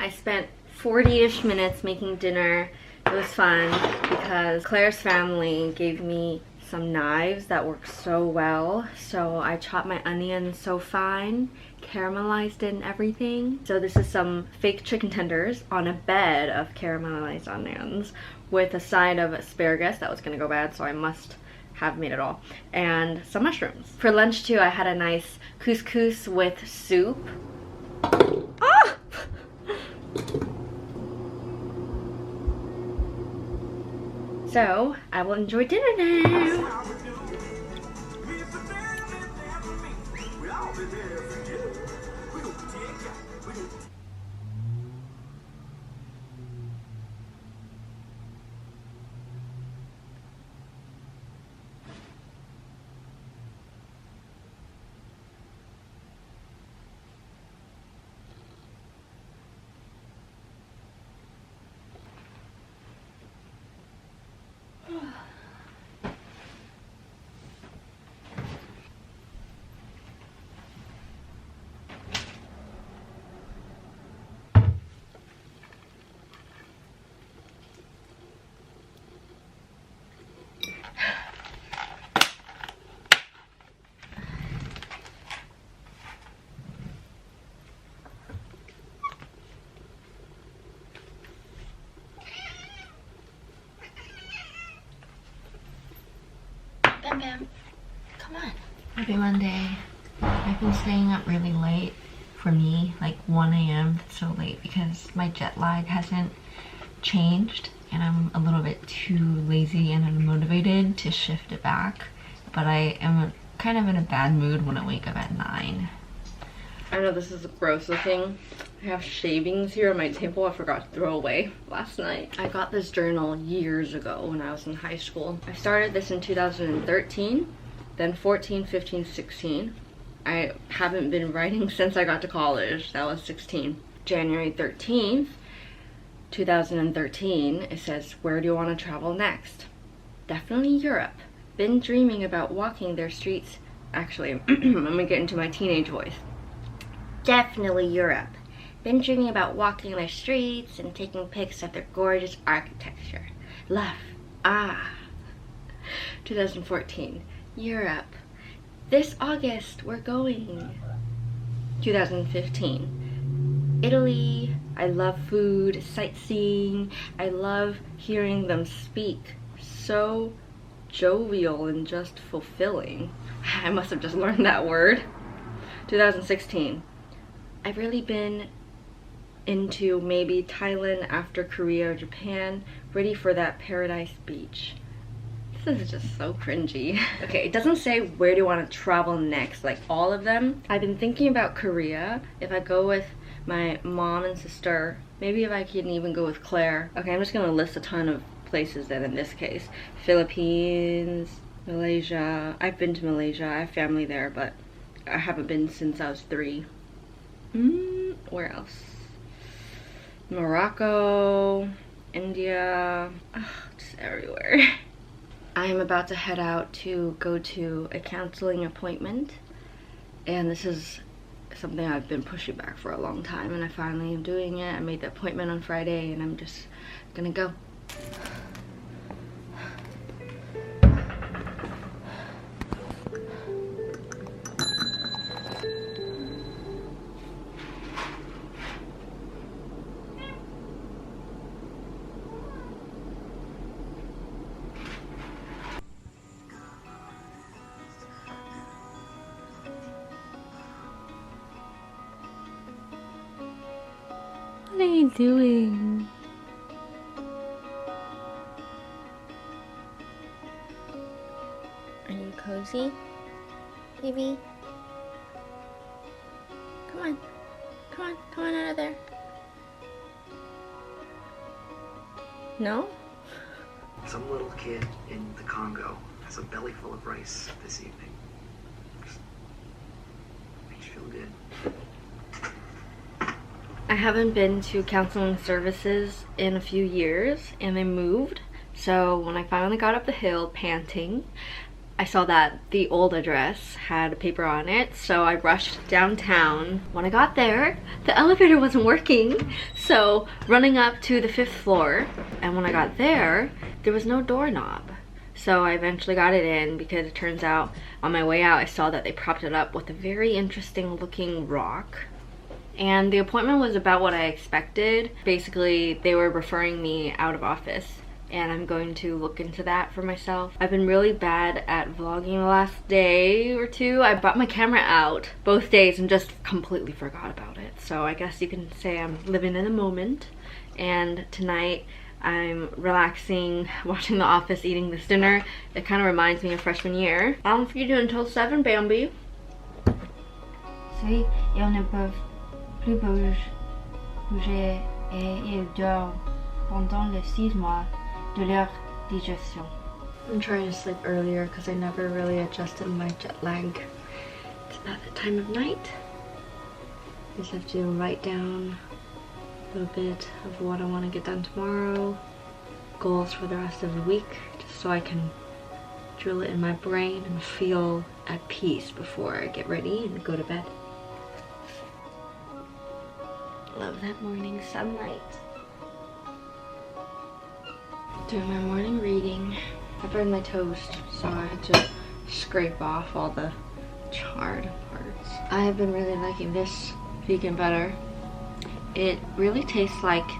I spent 40-ish minutes making dinner. It was fun because Claire's family gave me some knives that work so well. So I chopped my onions so fine, caramelized it and everything. So this is some fake chicken tenders on a bed of caramelized onions with a side of asparagus that was gonna go bad, so I must have made it all, and some mushrooms. For lunch too, I had a nice couscous with soup. Ah! So I will enjoy dinner now. Bam Bam, come on. Happy Monday. I've been staying up really late. For me, like 1 a.m. It's so late because my jet lag hasn't changed and I'm a little bit too lazy and unmotivated to shift it back. But I am kind of in a bad mood when I wake up at 9. I know this is gross looking. I have shavings here on my table I forgot to throw away last night. I got this journal years ago when I was in high school. I started this in 2013, then 14, 15, 16. I haven't been writing since I got to college. That was 16. January 13th, 2013, it says, where do you want to travel next? Definitely Europe. Been dreaming about walking their streets. Actually, I'm gonna get into my teenage voice. Definitely Europe. Been dreaming about walking their streets and taking pics of their gorgeous architecture. Love. Ah. 2014. Europe. This August, we're going. 2015. Italy. I love food, sightseeing. I love hearing them speak. So jovial and just fulfilling. I must have just learned that word. 2016. I've really been into maybe Thailand after Korea or Japan, ready for that paradise beach. This is just so cringy. Okay, it doesn't say where do you want to travel next, like all of them. I've been thinking about Korea, if I go with my mom and sister, maybe if I can even go with Claire. Okay, I'm just gonna list a ton of places then in this case. Philippines, Malaysia. I've been to Malaysia, I have family there, but I haven't been since I was 3. Where else? Morocco, India, just everywhere. I am about to head out to go to a counseling appointment, and this is something I've been pushing back for a long time, and I finally am doing it. I made the appointment on Friday and I'm just gonna go. What are you doing? Are you cozy, baby? Come on. Come on. Come on out of there. No? Some little kid in the Congo has a belly full of rice this evening. Just makes you feel good. I haven't been to counseling services in a few years, and they moved. So when I finally got up the hill panting, I saw that the old address had a paper on it, so I rushed downtown. When I got there, the elevator wasn't working, so running up to the 5th floor, and when I got there was no doorknob. So I eventually got it in because it turns out on my way out I saw that they propped it up with a very interesting looking rock. And the appointment was about what I expected. Basically, they were referring me out of office, and I'm going to look into that for myself. I've been really bad at vlogging the last day or two. I brought my camera out both days and just completely forgot about it. So I guess you can say I'm living in the moment. And tonight I'm relaxing, watching The Office, eating this dinner. It kind of reminds me of freshman year. I don't feed you until 7, Bambi. Oui, et on ne peut plus bouger et ils dorment pendant les 6 mois de leur digestion. I'm trying to sleep earlier because I never really adjusted my jet lag. It's about the time of night. I just have to write down a little bit of what I want to get done tomorrow, goals for the rest of the week, just so I can drill it in my brain and feel at peace before I get ready and go to bed. Love that morning sunlight. Doing my morning reading. I burned my toast, so I had to scrape off all the charred parts. I have been really liking this vegan butter. It really tastes like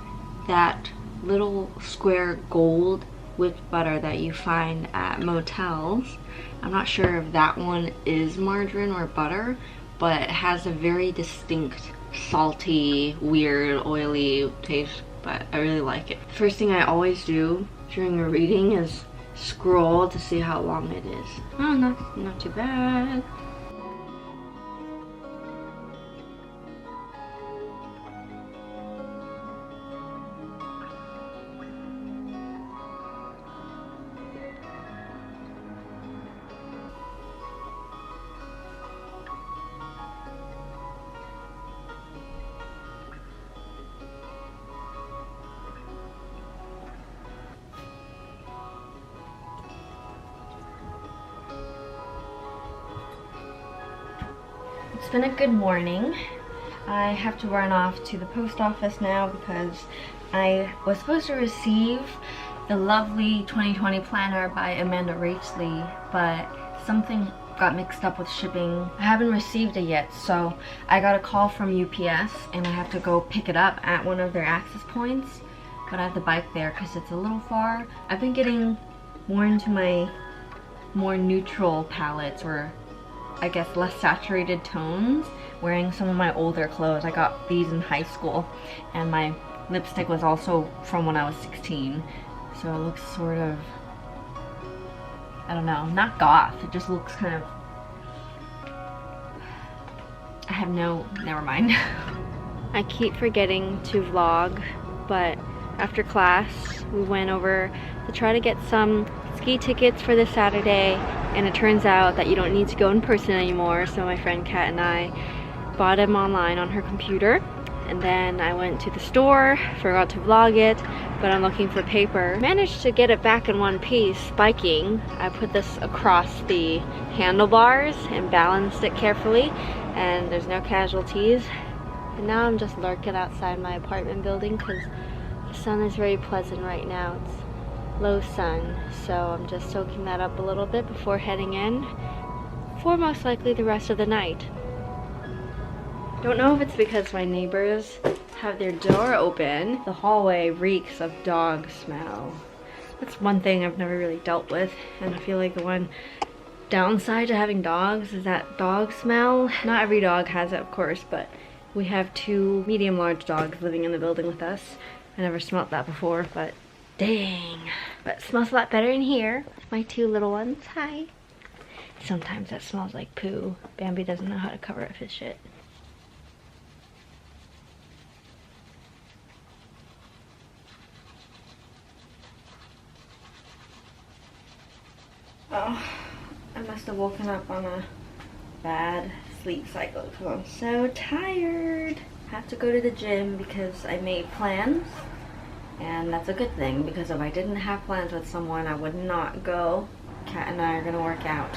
that little square gold whipped butter that you find at motels. I'm not sure if that one is margarine or butter, but it has a very distinct salty, weird, oily taste, but I really like it. First thing I always do during a reading is scroll to see how long it is. Oh, not too bad. It's been a good morning. I have to run off to the post office now because I was supposed to receive the lovely 2020 planner by Amanda Rachley, but something got mixed up with shipping. I haven't received it yet, so I got a call from UPS and I have to go pick it up at one of their access points, but I have to bike there because it's a little far. I've been getting more into my more neutral palettes, or I guess less saturated tones, wearing some of my older clothes. I got these in high school, and my lipstick was also from when I was 16, so it looks sort of, I don't know, not goth, it just looks kind of, I have never mind. I keep forgetting to vlog, but after class we went over to try to get some ski tickets for this Saturday, and it turns out that you don't need to go in person anymore, so my friend Kat and I bought them online on her computer. And then I went to the store, forgot to vlog it, but I'm looking for paper. Managed to get it back in one piece biking. I put this across the handlebars and balanced it carefully, and there's no casualties. And now I'm just lurking outside my apartment building because the sun is very pleasant right now. It's low sun, so I'm just soaking that up a little bit before heading in for most likely the rest of the night. Don't know if it's because my neighbors have their door open. The hallway reeks of dog smell. That's one thing I've never really dealt with, and I feel like the one downside to having dogs is that dog smell. Not every dog has it, of course, but we have 2 medium-large dogs living in the building with us. I never smelt that before, but dang. But it smells a lot better in here. My 2 little ones, hi. Sometimes that smells like poo. Bambi doesn't know how to cover up his shit. Oh, I must have woken up on a bad sleep cycle because I'm so tired. I have to go to the gym because I made plans, and that's a good thing because if I didn't have plans with someone, I would not go. Kat and I are gonna work out.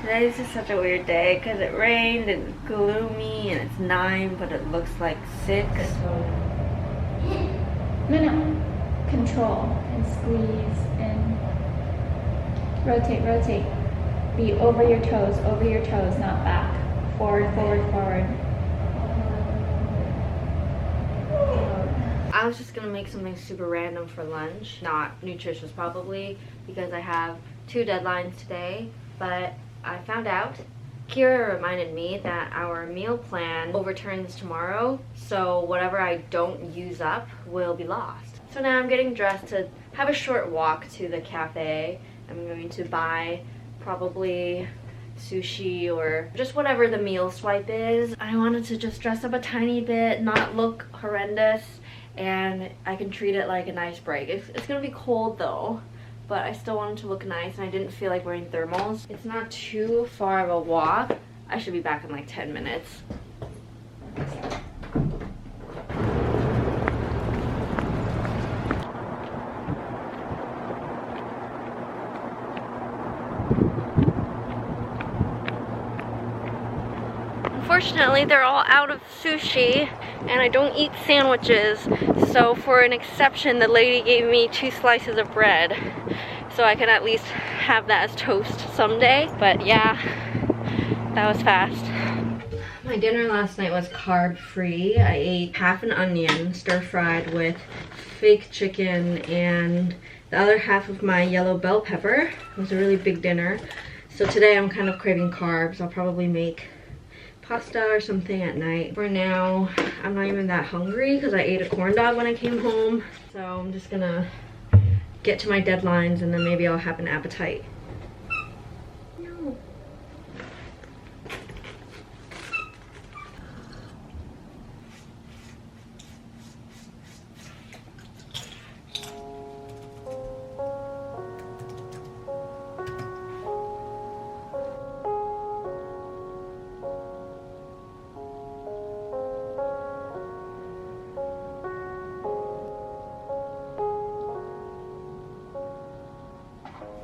Today is just such a weird day because it rained and it's gloomy and it's 9 but it looks like 6. No. Control and squeeze and rotate. Be over your toes, not back. Forward. I was just gonna make something super random for lunch, not nutritious probably, because I have 2 deadlines today, but I found out, Kira reminded me that our meal plan overturns tomorrow, so whatever I don't use up will be lost. So now I'm getting dressed to have a short walk to the cafe. I'm going to buy probably sushi or just whatever the meal swipe is. I wanted to just dress up a tiny bit, not look horrendous, and I can treat it like a nice break. It's gonna be cold though, but I still wanted to look nice and I didn't feel like wearing thermals. It's not too far of a walk. I should be back in like 10 minutes. Unfortunately, they're all out of sushi and I don't eat sandwiches, so for an exception the lady gave me 2 slices of bread so I can at least have that as toast someday. But yeah, that was fast. My dinner last night was carb free. I ate half an onion stir fried with fake chicken and the other half of my yellow bell pepper. It was a really big dinner. So today I'm kind of craving carbs. I'll probably make pasta or something at night. For now, I'm not even that hungry because I ate a corn dog when I came home. So I'm just gonna get to my deadlines and then maybe I'll have an appetite. No.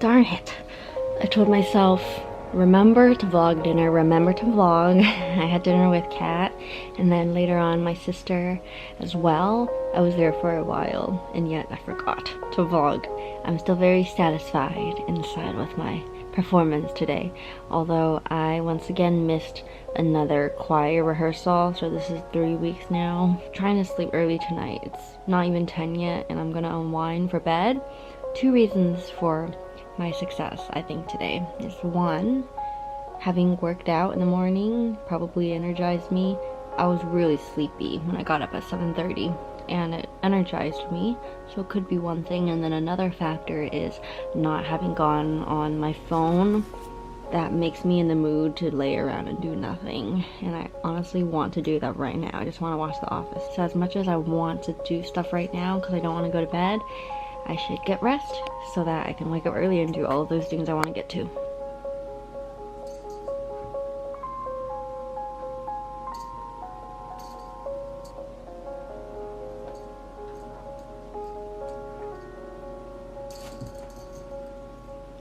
Darn it. I told myself, remember to vlog dinner, remember to vlog. I had dinner with Kat and then later on my sister as well. I was there for a while and yet I forgot to vlog. I'm still very satisfied inside with my performance today, although I once again missed another choir rehearsal, so this is 3 weeks now. I'm trying to sleep early tonight. It's not even 10 yet and I'm gonna unwind for bed. 2 reasons for my success, I think, today is 1, having worked out in the morning probably energized me. I was really sleepy when I got up at 7:30 and it energized me, so it could be one thing. And then another factor is not having gone on my phone. That makes me in the mood to lay around and do nothing, and I honestly want to do that right now. I just want to watch The Office. So as much as I want to do stuff right now because I don't want to go to bed, I should get rest so that I can wake up early and do all of those things I want to get to.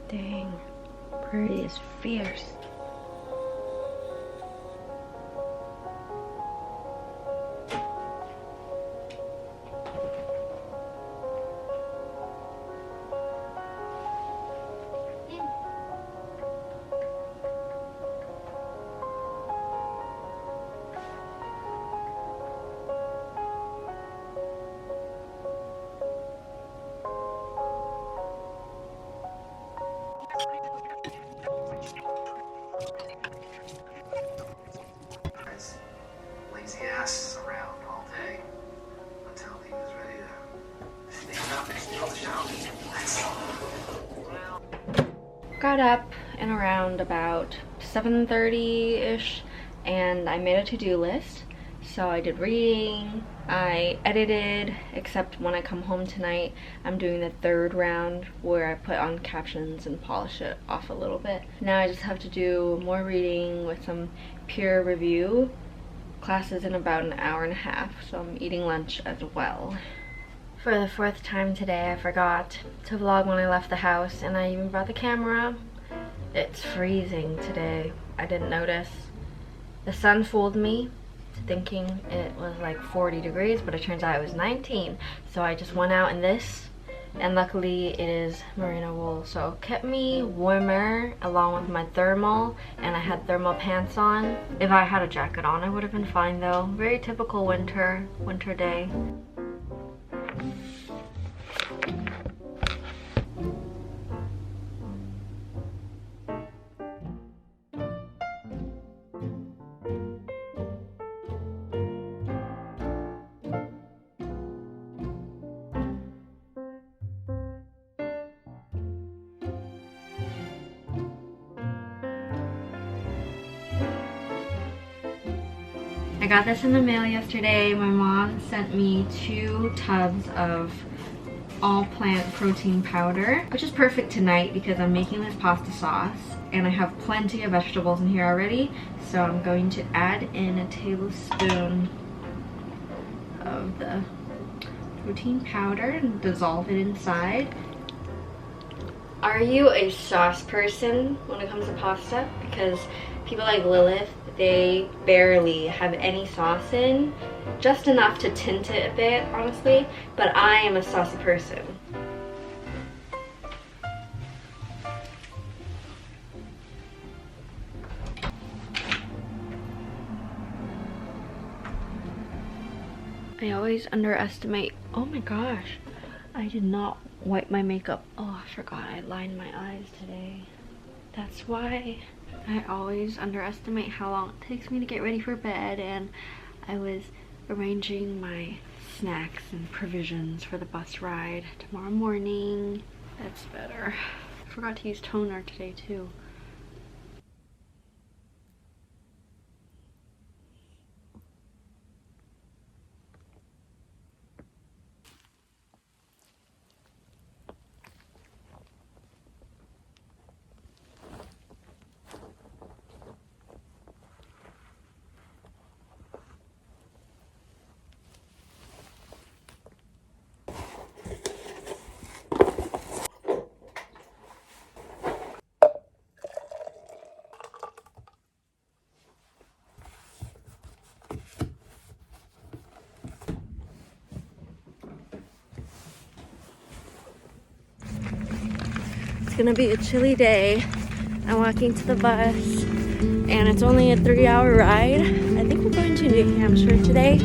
Dang, Birdie is fierce. Lazy ass around all day until he was ready to stand up and steal the show. Got up and around about 7:30-ish and I made a to-do list. So I did reading, I edited, except when I come home tonight, I'm doing the 3rd round where I put on captions and polish it off a little bit. Now I just have to do more reading with some peer review classes in about an hour and a half, so I'm eating lunch as well. For the fourth time today, I forgot to vlog when I left the house, and I even brought the camera. It's freezing today. I didn't notice. The sun fooled me to thinking it was like 40 degrees, but it turns out it was 19. So I just went out in this, and luckily it is merino wool, so it kept me warmer along with my thermal, and I had thermal pants on. If I had a jacket on, I would have been fine though. Very typical winter day. I got this in the mail yesterday. My mom sent me 2 tubs of all plant protein powder, which is perfect tonight because I'm making this pasta sauce and I have plenty of vegetables in here already. So I'm going to add in a tablespoon of the protein powder and dissolve it inside. Are you a sauce person when it comes to pasta? Because people like Lilith, they barely have any sauce in, just enough to tint it a bit, honestly, but I am a saucy person. I always underestimate, oh my gosh, I did not wipe my makeup. Oh, I forgot I lined my eyes today. That's why. I always underestimate how long it takes me to get ready for bed, and I was arranging my snacks and provisions for the bus ride tomorrow morning. That's better. I forgot to use toner today too. It's gonna be a chilly day. I'm walking to the bus and it's only a 3-hour ride. I think we're going to New Hampshire today,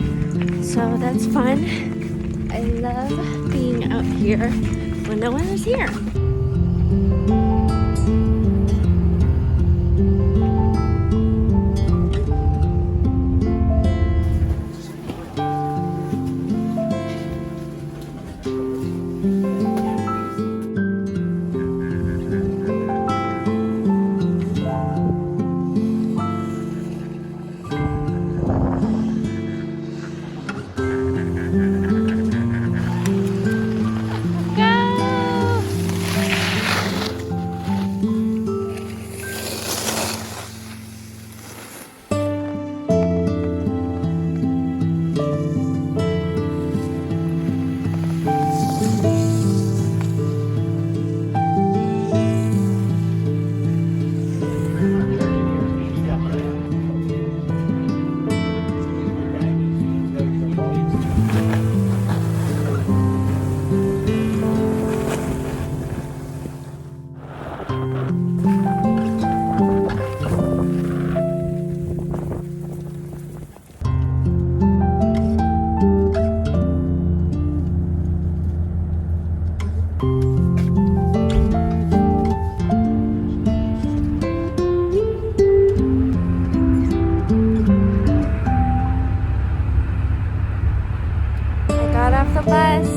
so that's fun. I love being out here when no one is here. The bus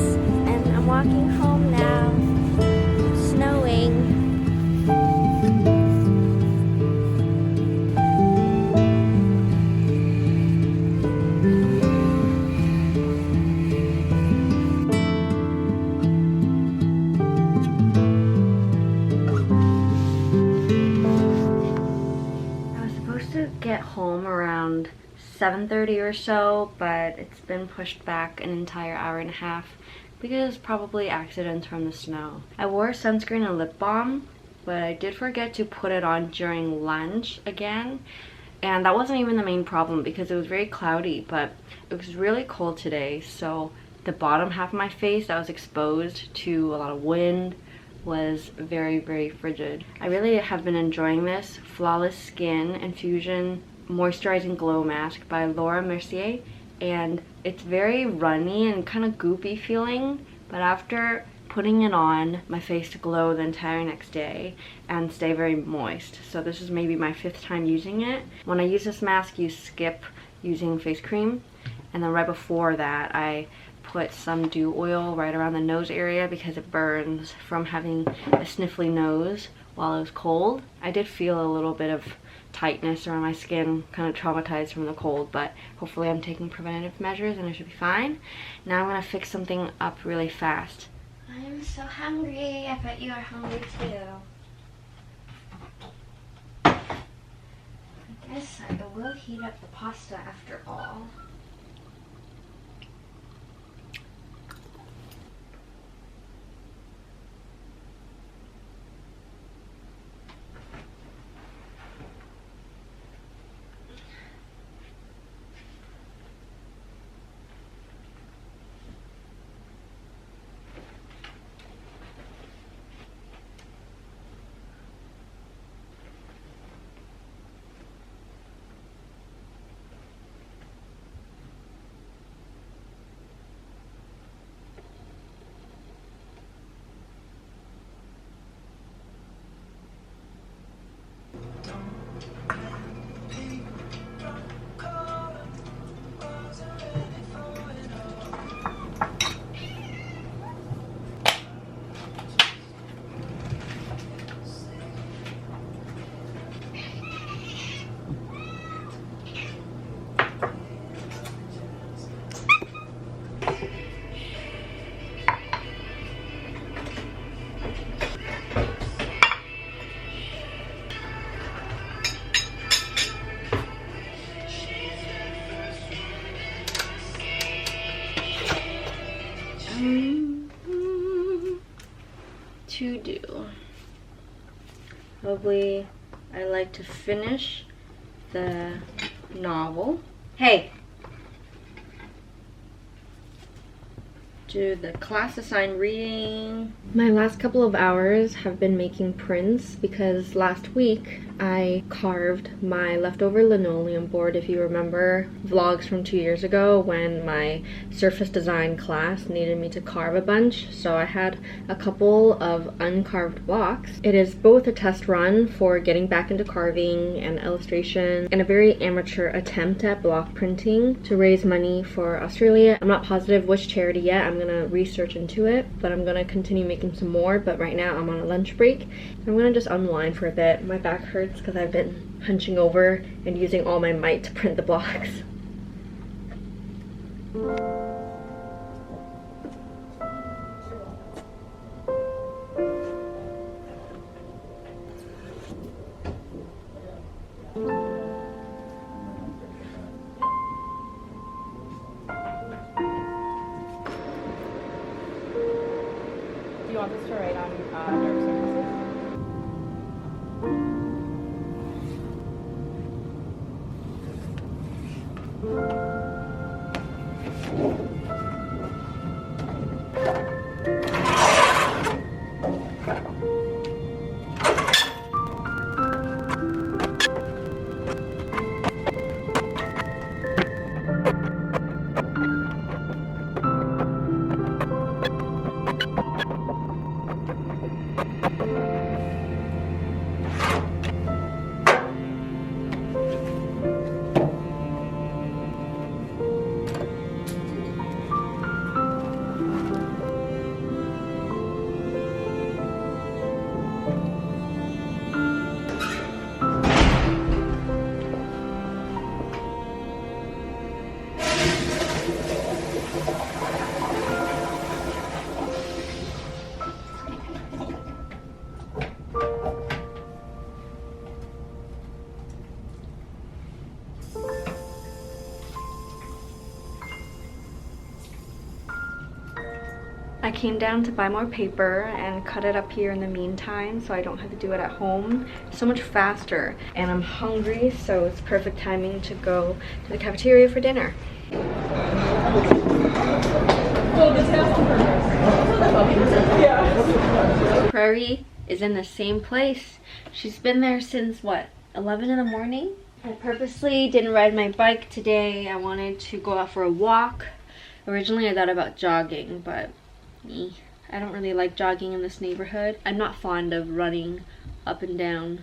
and I'm walking home now. It's snowing. I was supposed to get home around 7:30 or so, but it's been pushed back an entire hour and a half because probably accidents from the snow. I wore sunscreen and lip balm, but I did forget to put it on during lunch again. And that wasn't even the main problem because it was very cloudy, but it was really cold today. So the bottom half of my face that was exposed to a lot of wind was very, very frigid. I really have been enjoying this Flawless Skin Infusion Moisturizing Glow Mask by Laura Mercier. And it's very runny and kind of goopy feeling, but after putting it on, my face to glow the entire next day and stay very moist. So this is maybe my 5th time using it. When I use this mask, you skip using face cream, and then right before that I put some dew oil right around the nose area because it burns from having a sniffly nose while it was cold. I did feel a little bit of tightness around my skin, kind of traumatized from the cold, but hopefully I'm taking preventative measures and I should be fine. Now I'm gonna fix something up really fast. I'm so hungry. I bet you are hungry too. I guess I will heat up the pasta after all. To do. Probably I like to finish the novel. Hey! Do the class assigned reading. My last couple of hours have been making prints because last week I carved my leftover linoleum board. If you remember vlogs from 2 years ago when my surface design class needed me to carve a bunch, so I had a couple of uncarved blocks. It is both a test run for getting back into carving and illustration and a very amateur attempt at block printing to raise money for Australia. I'm not positive which charity yet. I'm gonna research into it, but I'm gonna continue making some more. But right now I'm on a lunch break. I'm gonna just unwind for a bit. My back hurts because I've been hunching over and using all my might to print the blocks. Do you want this to write on nerve surfaces? I came down to buy more paper and cut it up here in the meantime so I don't have to do it at home. It's so much faster, and I'm hungry, so it's perfect timing to go to the cafeteria for dinner. Prairie is in the same place. She's been there since what, 11 in the morning? I purposely didn't ride my bike today. I wanted to go out for a walk. Originally I thought about jogging, but I don't really like jogging in this neighborhood. I'm not fond of running up and down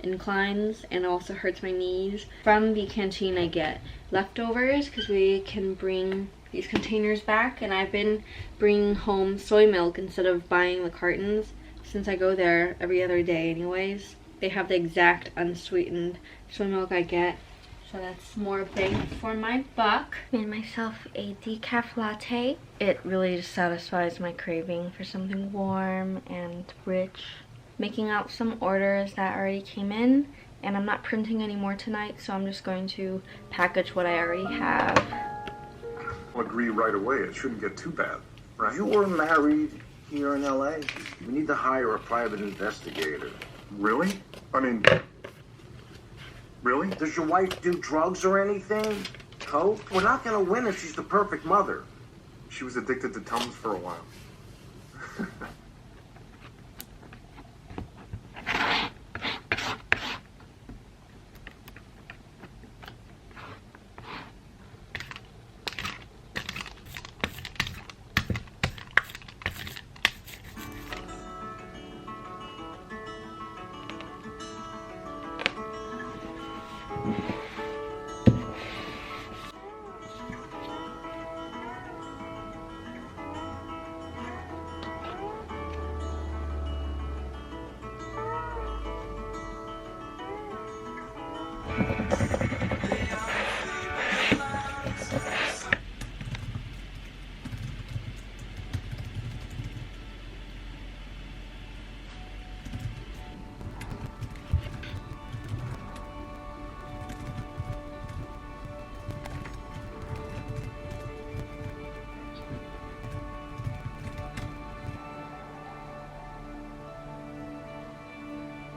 inclines, and it also hurts my knees. From the canteen I get leftovers because we can bring these containers back, and I've been bringing home soy milk instead of buying the cartons since I go there every other day anyways. They have the exact unsweetened soy milk I get, so that's more bang for my buck. Made myself a decaf latte. It really just satisfies my craving for something warm and rich. Making out some orders that already came in, and I'm not printing anymore tonight, so I'm just going to package what I already have. I'll agree right away. It shouldn't get too bad, right? You were married here in LA. We need to hire a private investigator. Really? I mean, really? Does your wife do drugs or anything? Coke? We're not gonna win if she's the perfect mother. She was addicted to Tums for a while.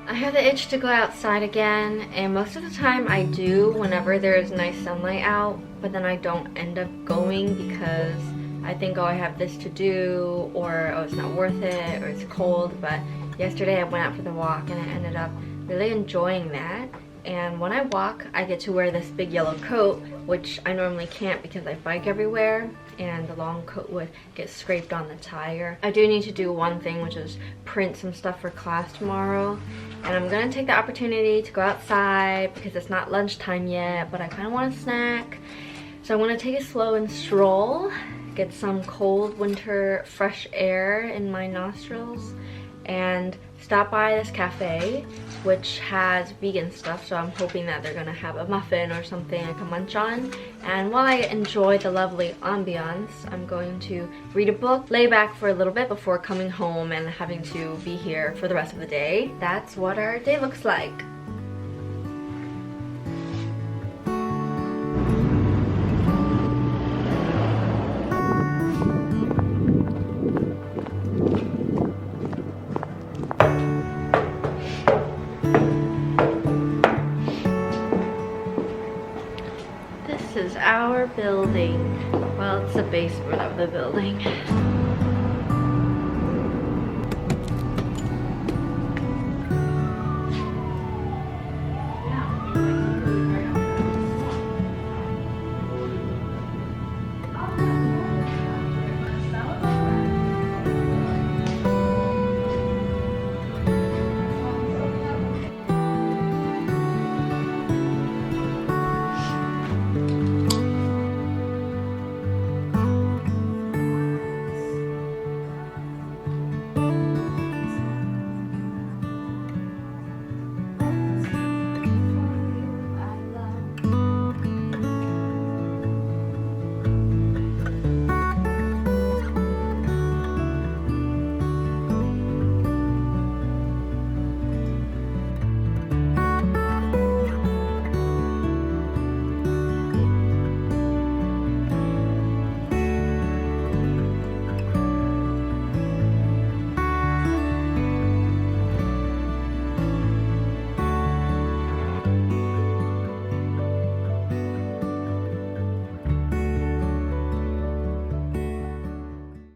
I have the itch to go outside again, and most of the time I do whenever there's nice sunlight out, but then I don't end up going because I think, oh, I have this to do, or oh, it's not worth it, or it's cold. But yesterday I went out for the walk and I ended up really enjoying that. And when I walk, I get to wear this big yellow coat, which I normally can't because I bike everywhere, and the long coat would get scraped on the tire. I do need to do one thing, which is print some stuff for class tomorrow. And I'm gonna take the opportunity to go outside because it's not lunchtime yet, but I kind of want a snack. So I want to take it slow and stroll, get some cold winter fresh air in my nostrils, and stop by this cafe which has vegan stuff, so I'm hoping that they're gonna have a muffin or something I can munch on. And while I enjoy the lovely ambiance, I'm going to read a book, lay back for a little bit before coming home and having to be here for the rest of the day. That's what our day looks like. This is our building. Well, it's the basement of the building.